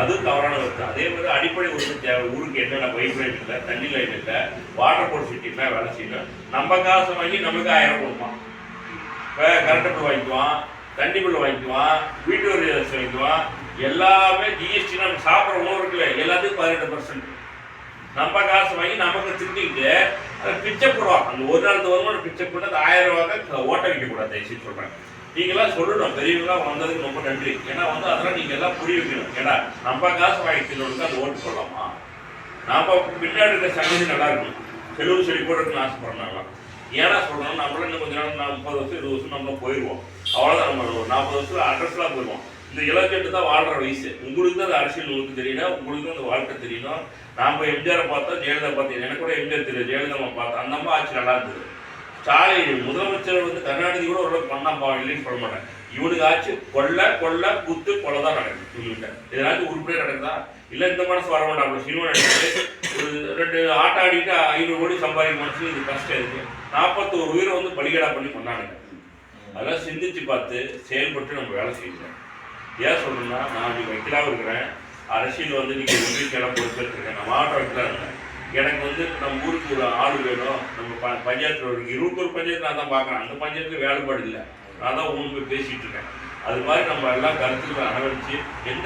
அதுவும் தவறான கருத்து. அதே மாதிரி அடிப்படை உரிமை தேவை. ஊருக்கு என்னென்ன பைப் லைன் இல்லை, தண்ணி லைன் இல்லை, வாட்டர் போர்ட் சிட்டிலாம் வேலை செய்யணும். நம்ம காசு வாங்கி நமக்கு 1000 கொடுப்பான். இப்போ கரண்ட் பில் வாங்கிக்குவான், தண்ணி பில் வாங்கிக்குவான், வீட்டு வரி வாங்கிக்குவான். எல்லாமே ஜிஎஸ்டி. நம்ம சாப்பிட்ற உணவு இருக்குல்ல, எல்லாத்துக்கும் 18%. நம்ம காசு வாங்கி நமக்கு திட்டிக்கிட்டு அதை பிச்சை போடுவான். அந்த ஒரு நாள் வருமானம் பிச்சை போட்டு அந்த 1000 ரூபாய்க்கு ஓட்ட வைக்கக்கூடாது. தயவுசெய்து சொல்கிறேன். நீங்களாம் சொல்லணும், பெரியவங்களாம் வந்ததுக்கு ரொம்ப நன்றி. ஏன்னா அதெல்லாம் நீங்கள் எல்லாம் புரிய வைக்கணும். ஏன்னா நம்ம காசு வாங்கிக்கிறவங்களுக்கு அந்த ஓட்டு போடலாமா? நாம் பின்னாடி இருக்க சங்கதி நல்லா இருக்கணும், செலவு செடி போடுறதுன்னு ஆசைப்படுறாங்களாம். ஏன்னா சொல்கிறோம், நம்மளாம் இன்னும் கொஞ்ச நாள் 30 வருஷம் 20 வருஷம் நம்மளும் போயிடுவோம். அவ்வளோதான். நம்ம ஒரு 40 வருஷத்தில் அட்ரஸ்லாம் போயிடுவோம். இந்த இளஞ்செட்டு தான் வாழ்கிற வயசு. உங்களுக்கு தான் அந்த அரசியல் உங்களுக்கு தெரியணும், உங்களுக்கு தான் அந்த வாழ்க்கை தெரியணும். நாம் எம்ஜிஆரை பார்த்தோம், ஜெயலலிதா பார்த்தோம். எனக்கு கூட எம்ஜிஆர் தெரியும், ஜெயலலிதா பார்த்தோம். அந்த அம்மா ஆட்சி நல்லா இருந்தது. ஸ்டாலின் முதலமைச்சர் கருணாநிதி கூட ஓரளவுக்கு பண்ணாம்பா, இல்லைன்னு சொல்ல மாட்டேன். இவனுக்கு ஆச்சு கொள்ள குத்து கொலை தான் நடக்குது. இவங்ககிட்ட இதனாச்சும் உருப்படியாக நடக்குதா? இல்லை இந்த மனசு வர மாட்டான். அப்படி சினிமா நடிச்சு ஒரு 2 ஆட்டம் ஆடிட்டு 500 கோடி சம்பாதிக்க மனசு இது கஷ்டம் இருக்கு. 41 உயிரை பலிகடா பண்ணி கொண்டாடுங்க. அதெல்லாம் சிந்திச்சு பார்த்து செயல்பட்டு நம்ம வேலை செய்யணும். ஏன் சொல்லணும்னா, நான் இன்னைக்கு வைக்கலாக இருக்கிறேன். அரசியல் நீங்கள் ஒன்றிய கிளம்ப வச்சுருக்கேன். நான் மாவட்ட வைக்கலாம் இருக்கேன். எனக்கு நம்ம ஊருக்கு ஒரு ஆள் வேணும். நம்ம பஞ்சாயத்தில் ஒரு 21 பஞ்சாயத்து நான் தான் பார்க்குறேன். அந்த பஞ்சாயத்துல வேலைப்பாடு இல்லை. நான் தான் உங்களுக்கு பேசிகிட்டு இருக்கேன். அது மாதிரி நம்ம எல்லாம் கருத்துக்களை அனுபவிச்சு எந்த